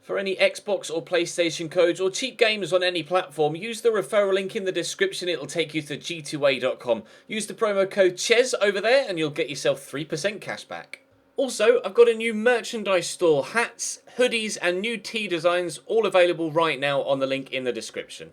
For any Xbox or PlayStation codes or cheap games on any platform, use the referral link in the description. It'll take you to g2a.com. Use the promo code CHES over there and you'll get yourself 3% cash back. Also, I've got a new merchandise store, hats, hoodies and new tee designs, all available right now on the link in the description.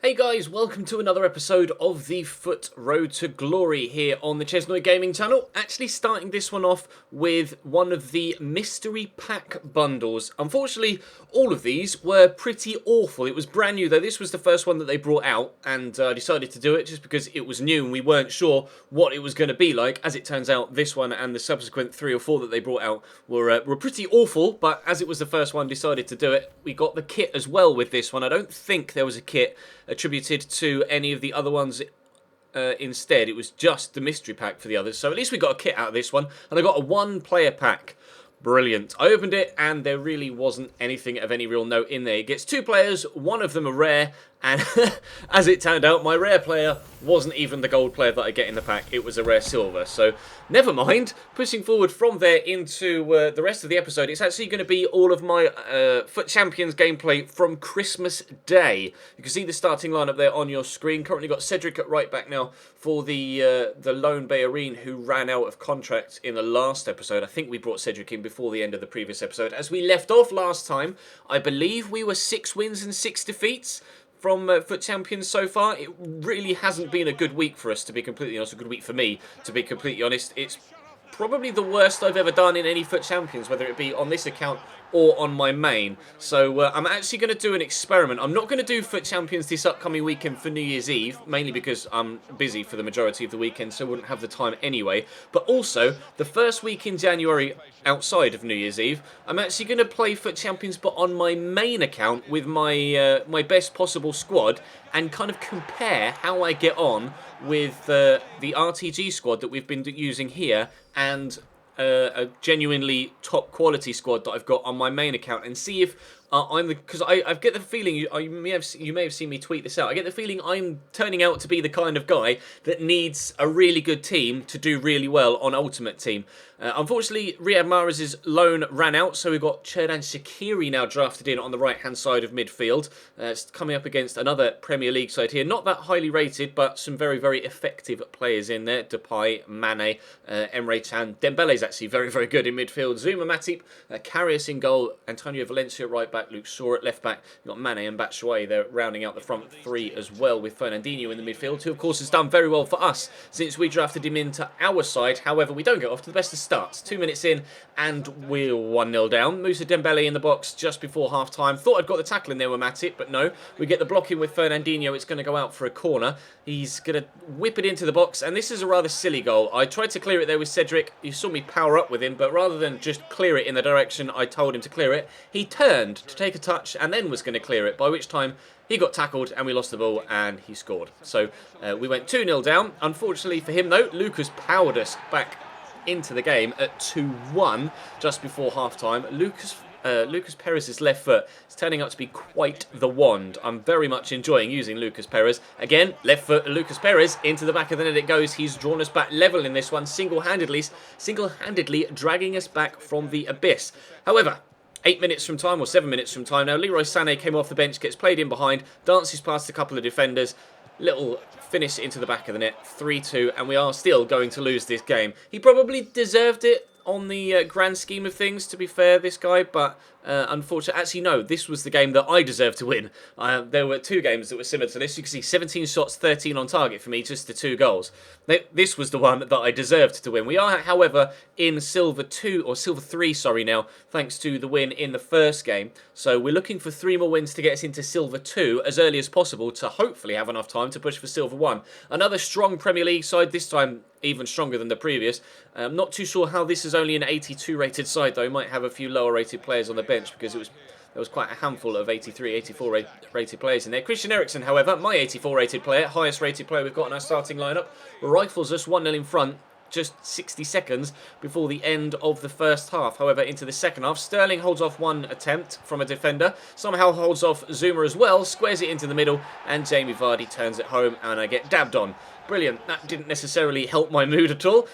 Hey guys, welcome to another episode of the Foot Road to Glory here on the Chesnoy Gaming channel. Actually starting this one off with one of the mystery pack bundles. Unfortunately, all of these were pretty awful. It was brand new though. This was the first one that they brought out and I decided to do it just because it was new and we weren't sure what it was going to be like. As it turns out, this one and the subsequent 3 or 4 that they brought out were pretty awful, but as it was the first one, decided to do it. We got the kit as well with this one. I don't think there was a kit attributed to any of the other ones instead. It was just the mystery pack for the others. So at least we got a kit out of this one. And I got a 1-player pack. Brilliant. I opened it and there really wasn't anything of any real note in there. It gets 2 players, 1 of them are rare. And as it turned out, my rare player wasn't even the gold player that I get in the pack. It was a rare silver. So, never mind. Pushing forward from there into the rest of the episode, it's actually going to be all of my Foot Champions gameplay from Christmas Day. You can see the starting lineup there on your screen. Currently got Cedric at right back now for the lone Bayerine who ran out of contract in the last episode. I think we brought Cedric in before the end of the previous episode. As we left off last time, I believe we were 6 wins and 6 defeats. From Foot Champions so far. It really hasn't been a good week for us, to be completely honest. A good week for me, to be completely honest. It's probably the worst I've ever done in any Foot Champions, whether it be on this account or on my main. So I'm actually going to do an experiment. I'm not going to do Foot Champions this upcoming weekend for New Year's Eve, mainly because I'm busy for the majority of the weekend, so I wouldn't have the time anyway. But also, the first week in January, outside of New Year's Eve, I'm actually going to play Foot Champions, but on my main account with my my best possible squad, and kind of compare how I get on with the RTG squad that we've been using here, and a genuinely top quality squad that I've got on my main account, and see if because I get the feeling you may have seen me tweet this out. I get the feeling I'm turning out to be the kind of guy that needs a really good team to do really well on Ultimate Team. Unfortunately, Riyad Mahrez's loan ran out, so we've got Xherdan Shaqiri now drafted in on the right-hand side of midfield. It's coming up against another Premier League side here. Not that highly rated, but some very, very effective players in there. Depay, Mane, Emre Can. Dembele's actually very, very good in midfield. Zuma, Matip, Karius in goal. Antonio Valencia at right back. Luke Shaw at left back. You've got Mane and Batshuayi there rounding out the front 3 as well, with Fernandinho in the midfield, who of course has done very well for us since we drafted him into our side. However, we don't get off to the best of starts. 2 minutes in and we're 1-0 down. Moussa Dembele in the box just before half time. Thought I'd got the tackle in there with Matip, but no. We get the block in with Fernandinho. It's going to go out for a corner. He's going to whip it into the box, and this is a rather silly goal. I tried to clear it there with Cedric. You saw me power up with him, but rather than just clear it in the direction I told him to clear it, he turned to take a touch and then was going to clear it, by which time he got tackled and we lost the ball and he scored. So we went 2-0 down. Unfortunately for him though, Lucas powered us back into the game at 2-1 just before half-time. Lucas Perez's left foot is turning out to be quite the wand. I'm very much enjoying using Lucas Perez. Again, left foot Lucas Perez into the back of the net it goes. He's drawn us back level in this one, single-handedly dragging us back from the abyss. However, 8 minutes from time, or 7 minutes from time now, Leroy Sané came off the bench, gets played in behind, dances past a couple of defenders, little finish into the back of the net, 3-2, and we are still going to lose this game. He probably deserved it on the grand scheme of things, to be fair, this guy, but unfortunately, actually no, this was the game that I deserved to win. There were 2 games that were similar to this. You can see 17 shots, 13 on target for me, just the 2 goals. This was the one that I deserved to win. We are, however, in Silver 2, or Silver 3, sorry now, thanks to the win in the first game. So we're looking for 3 more wins to get us into Silver 2 as early as possible to hopefully have enough time to push for Silver 1. Another strong Premier League side, this time even stronger than the previous. I'm not too sure how this is only an 82 rated side though. Might have a few lower rated players on the bench because there was quite a handful of 83, 84 rated players in there. Christian Eriksen, however, my 84 rated player, highest rated player we've got in our starting lineup, rifles us 1-0 in front just 60 seconds before the end of the first half. However, into the second half, Sterling holds off one attempt from a defender, somehow holds off Zuma as well, squares it into the middle, and Jamie Vardy turns it home, and I get dabbed on. Brilliant. That didn't necessarily help my mood at all.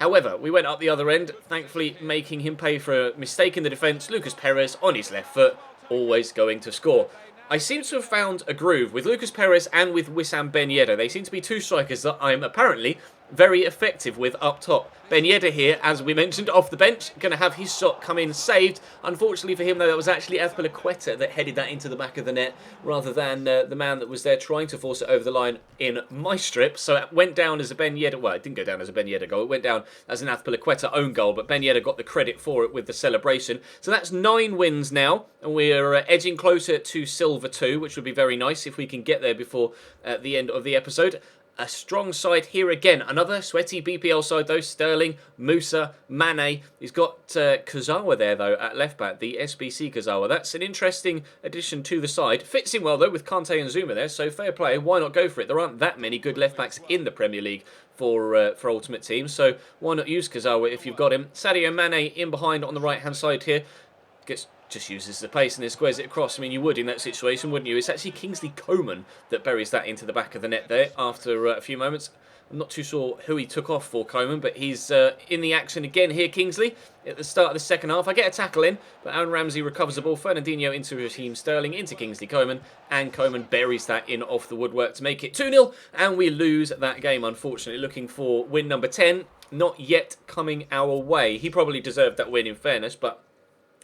However, we went up the other end, thankfully making him pay for a mistake in the defence. Lucas Perez on his left foot, always going to score. I seem to have found a groove with Lucas Perez and with Wissam Ben Yedder. They seem to be two strikers that I'm apparently very effective with up top. Ben Yedder here, as we mentioned, off the bench, going to have his shot come in saved. Unfortunately for him, though, that was actually Azpilicueta that headed that into the back of the net rather than the man that was there trying to force it over the line in my strip. So it went down as a Ben Yedder. Well, it didn't go down as a Ben Yedder goal. It went down as an Azpilicueta own goal, but Ben Yedder got the credit for it with the celebration. So that's 9 wins now, and we're edging closer to Silver 2, which would be very nice if we can get there before the end of the episode. A strong side here again. Another sweaty BPL side though. Sterling, Musa, Mane. He's got Kazawa there though at left back. The SBC Kazawa. That's an interesting addition to the side. Fits in well though with Kante and Zuma there. So fair play. Why not go for it? There aren't that many good left backs in the Premier League for Ultimate Team. So why not use Kazawa if you've got him? Sadio Mane in behind on the right hand side here. Just uses the pace and then squares it across. I mean, you would in that situation, wouldn't you? It's actually Kingsley Coman that buries that into the back of the net there after a few moments. I'm not too sure who he took off for Coman, but he's in the action again here, Kingsley, at the start of the second half. I get a tackle in, but Aaron Ramsey recovers the ball. Fernandinho into Raheem Sterling, into Kingsley Coman, and Coman buries that in off the woodwork to make it 2-0, and we lose that game, unfortunately. Looking for win number 10, not yet coming our way. He probably deserved that win in fairness, but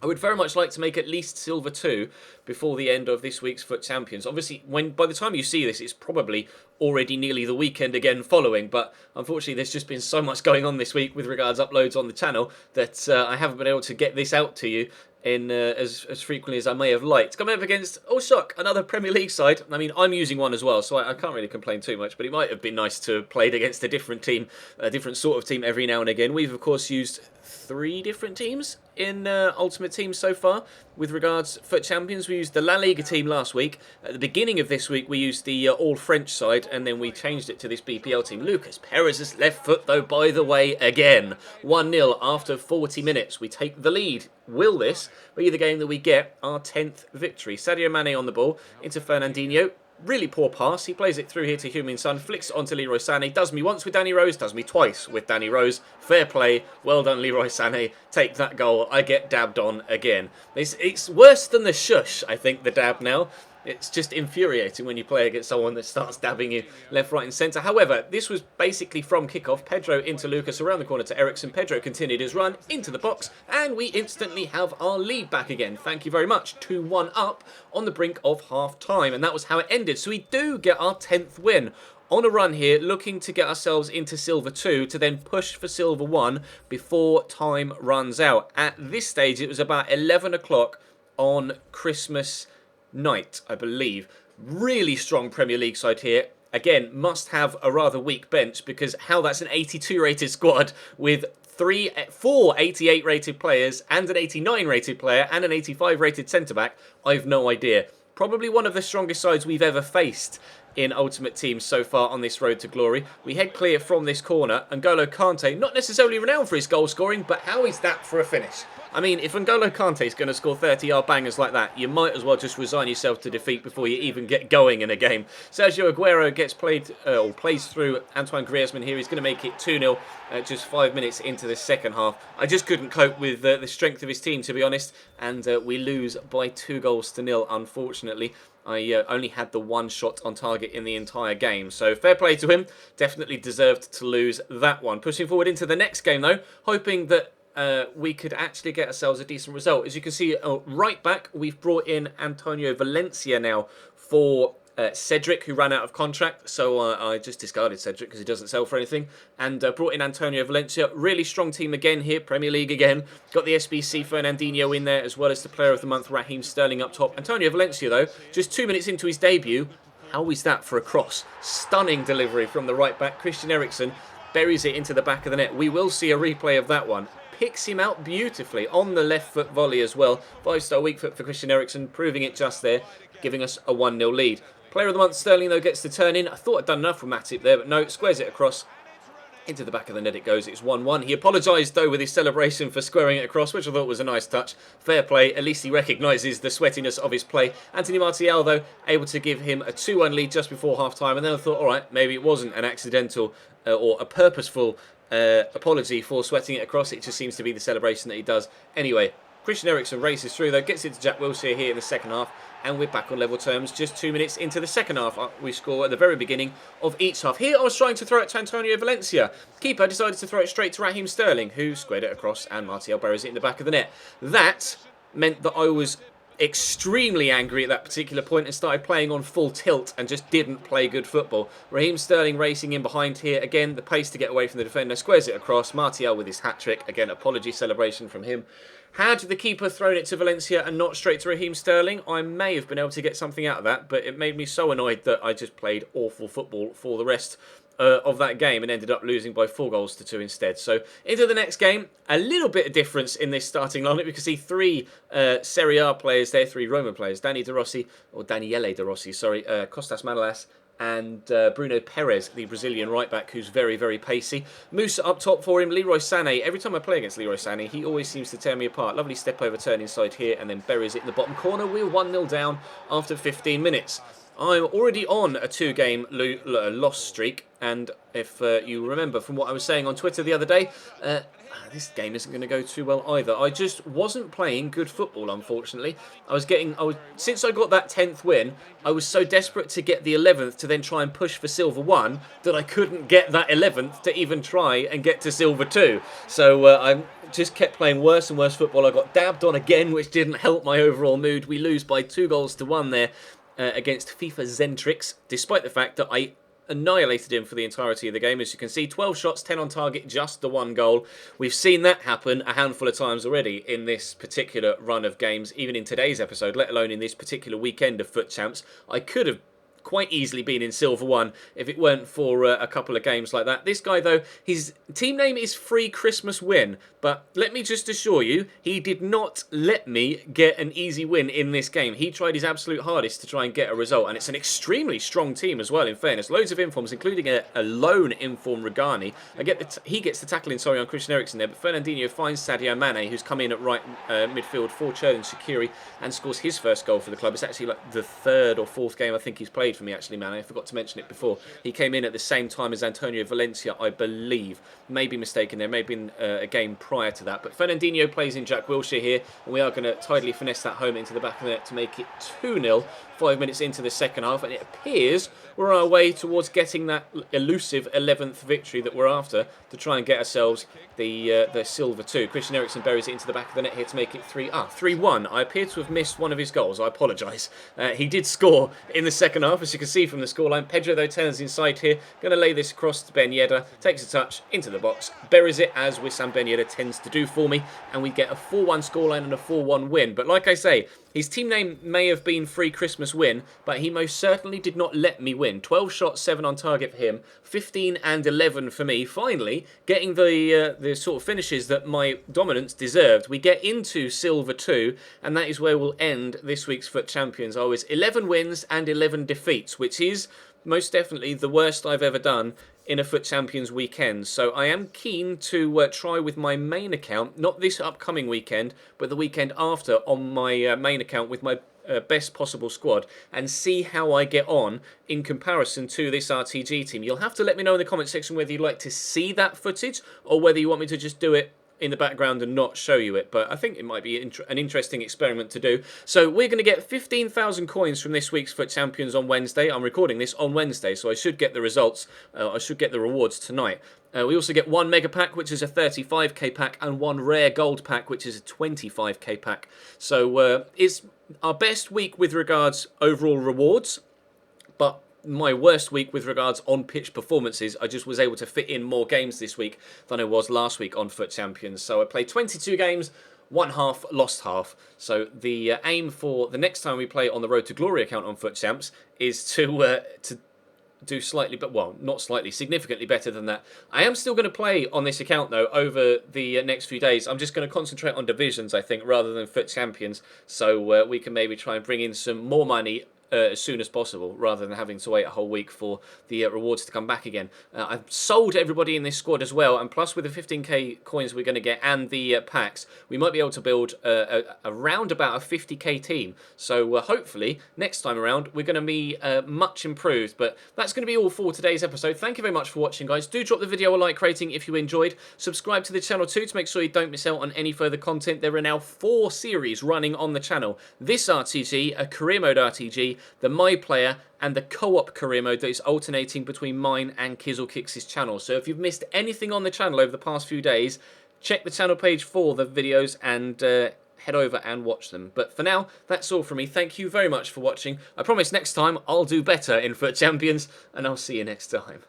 I would very much like to make at least Silver 2 before the end of this week's Foot Champions. Obviously, by the time you see this, it's probably already nearly the weekend again following, but unfortunately there's just been so much going on this week with regards uploads on the channel that I haven't been able to get this out to you in as frequently as I may have liked. Coming up against, oh shock, another Premier League side. I mean, I'm using one as well, so I can't really complain too much, but it might have been nice to have played against a different team, a different sort of team every now and again. We've, of course, used 3 different teams in Ultimate Team so far. With regards Foot Champions, we used the La Liga team last week. At the beginning of this week, we used the all-French side, and then we changed it to this BPL team. Lucas Perez's left foot, though, by the way, again. 1-0 after 40 minutes. We take the lead. Will this be the game that we get our 10th victory? Sadio Mane on the ball, into Fernandinho. Really poor pass. He plays it through here to Heung-min Son, flicks it onto Leroy Sané. Does me once with Danny Rose, does me twice with Danny Rose. Fair play. Well done, Leroy Sané. Take that goal. I get dabbed on again. It's worse than the shush, I think, the dab now. It's just infuriating when you play against someone that starts dabbing you left, right and centre. However, this was basically from kickoff. Pedro into Lucas, around the corner to Ericsson. Pedro continued his run into the box, and we instantly have our lead back again. Thank you very much. 2-1 up on the brink of half-time, and that was how it ended. So we do get our 10th win. On a run here, looking to get ourselves into Silver 2 to then push for Silver 1 before time runs out. At this stage, it was about 11 o'clock on Christmas night, I believe. Really strong Premier League side here. Again, must have a rather weak bench because how that's an 82 rated squad with 4 88 rated players and an 89 rated player and an 85 rated centre-back, I've no idea. Probably one of the strongest sides we've ever faced in Ultimate Team so far on this road to glory. We head clear from this corner. N'Golo Kante, not necessarily renowned for his goal scoring, but how is that for a finish? I mean, if N'Golo Kante is going to score 30-yard bangers like that, you might as well just resign yourself to defeat before you even get going in a game. Sergio Aguero gets plays through Antoine Griezmann here. He's going to make it 2-0 just 5 minutes into the second half. I just couldn't cope with the strength of his team, to be honest, and we lose by 2-0, unfortunately. I only had the 1 shot on target in the entire game. So fair play to him. Definitely deserved to lose that one. Pushing forward into the next game, though, hoping that we could actually get ourselves a decent result. As you can see, right back, we've brought in Antonio Valencia now for Cedric, who ran out of contract. So I just discarded Cedric because he doesn't sell for anything. And brought in Antonio Valencia. Really strong team again here, Premier League again. Got the SBC Fernandinho in there, as well as the Player of the Month, Raheem Sterling up top. Antonio Valencia, though, just 2 minutes into his debut. How is that for a cross? Stunning delivery from the right back. Christian Eriksen buries it into the back of the net. We will see a replay of that one. Picks him out beautifully on the left foot volley as well. 5-star weak foot for Christian Eriksen, proving it just there, giving us a 1-0 lead. Player of the Month, Sterling, though, gets the turn in. I thought I'd done enough with Matip there, but no, squares it across. Into the back of the net it goes. It's 1-1. He apologised, though, with his celebration for squaring it across, which I thought was a nice touch. Fair play. At least he recognises the sweatiness of his play. Anthony Martial, though, able to give him a 2-1 lead just before half-time. And then I thought, all right, maybe it wasn't an accidental or a purposeful apology for sweating it across. It just seems to be the celebration that he does. Anyway, Christian Eriksen races through though, gets into Jack Wilshere here in the second half, and we're back on level terms just 2 minutes into the second half. We score at the very beginning of each half. Here I was trying to throw it to Antonio Valencia. Keeper decided to throw it straight to Raheem Sterling, who squared it across, and Martial buries it in the back of the net. That meant that I was extremely angry at that particular point and started playing on full tilt and just didn't play good football. Raheem Sterling racing in behind here. Again, the pace to get away from the defender, squares it across. Martial with his hat-trick. Again, apology celebration from him. Had the keeper thrown it to Valencia and not straight to Raheem Sterling, I may have been able to get something out of that, but it made me so annoyed that I just played awful football for the rest of that game and ended up losing by 4-2 instead. So into the next game, a little bit of difference in this starting lineup. You can see 3 Serie A players there, 3 Roman players. Daniele De Rossi, sorry, Costas Manolas, and Bruno Perez, the Brazilian right-back, who's very, very pacey. Musa up top for him, Leroy Sané. Every time I play against Leroy Sané, he always seems to tear me apart. Lovely step-over turn inside here, and then buries it in the bottom corner. We're 1-0 down after 15 minutes. I'm already on a 2-game loss streak, and if you remember from what I was saying on Twitter the other day, this game isn't going to go too well either. I just wasn't playing good football, unfortunately. Since I got that 10th win, I was so desperate to get the 11th to then try and push for Silver 1 that I couldn't get that 11th to even try and get to Silver 2. So I just kept playing worse and worse football. I got dabbed on again, which didn't help my overall mood. We lose by 2-1 there. Against FIFA Zentrix, despite the fact that I annihilated him for the entirety of the game. As you can see, 12 shots, 10 on target, just the 1 goal. We've seen that happen a handful of times already in this particular run of games, even in today's episode, let alone in this particular weekend of Foot Champs. I could have quite easily been in Silver 1 if it weren't for a couple of games like that. This guy, though, his team name is Free Christmas Win, but let me just assure you, he did not let me get an easy win in this game. He tried his absolute hardest to try and get a result, and it's an extremely strong team as well, in fairness. Loads of informs, including a lone inform Regani. He gets the tackle in, on Christian Eriksen there, but Fernandinho finds Sadio Mane, who's come in at right midfield for Cherdan Shaqiri and scores his first goal for the club. It's actually like the 3rd or 4th game I think he's played for me, actually, Mane. I forgot to mention it before. He came in at the same time as Antonio Valencia, I believe. May be mistaken, there may have been a game prior to that. But Fernandinho plays in Jack Wilshere here, and we are going to tidily finesse that home into the back of the net to make it 2-0. 5 minutes into the second half, and it appears we're on our way towards getting that elusive 11th victory that we're after to try and get ourselves the Silver 2. Christian Eriksen buries it into the back of the net here to make it 3-1. I appear to have missed one of his goals. I apologise. He did score in the second half, as you can see from the scoreline. Pedro, though, turns inside here. Going to lay this across to Ben Yedder. Takes a touch into the box. Buries it, as Wissam Ben Yedder tends to do for me. And we get a 4-1 scoreline and a 4-1 win. But like I say, his team name may have been Free Christmas Win, but he most certainly did not let me win. 12 shots, 7 on target for him, 15 and 11 for me. Finally, getting the sort of finishes that my dominance deserved. We get into Silver 2, and that is where we'll end this week's Foot Champions. I was 11 wins and 11 defeats, which is most definitely the worst I've ever done in a Foot Champions weekend. So I am keen to try with my main account, not this upcoming weekend, but the weekend after on my main account with my best possible squad and see how I get on in comparison to this RTG team. You'll have to let me know in the comment section whether you'd like to see that footage or whether you want me to just do it in the background and not show you it, but I think it might be an interesting experiment to do. So we're going to get 15,000 coins from this week's Foot Champions on Wednesday. I'm recording this on Wednesday, so I should get the results. I should get the rewards tonight. We also get 1 mega pack, which is a 35k pack, and 1 rare gold pack, which is a 25k pack. So it's our best week with regards overall rewards, but my worst week with regards on-pitch performances. I just was able to fit in more games this week than I was last week on Foot Champions. So I played 22 games, won half, lost half. So the aim for the next time we play on the Road to Glory account on Foot Champs is to do slightly, but well, not slightly, significantly better than that. I am still going to play on this account though over the next few days. I'm just going to concentrate on divisions, I think, rather than Foot Champions, so we can maybe try and bring in some more money as soon as possible, rather than having to wait a whole week for the rewards to come back again. I've sold everybody in this squad as well, and plus with the 15k coins we're going to get and the packs, we might be able to build around about a 50k team. So hopefully next time around we're going to be much improved. But that's going to be all for today's episode. Thank you very much for watching, guys. Do drop the video a like rating if you enjoyed. Subscribe to the channel too to make sure you don't miss out on any further content. There are now 4 series running on the channel. This RTG, a career mode RTG, the My Player, and the co-op career mode that is alternating between mine and Kizzlekicks' channel. So if you've missed anything on the channel over the past few days, check the channel page for the videos and head over and watch them. But for now, that's all from me. Thank you very much for watching. I promise next time I'll do better in Foot Champions, and I'll see you next time.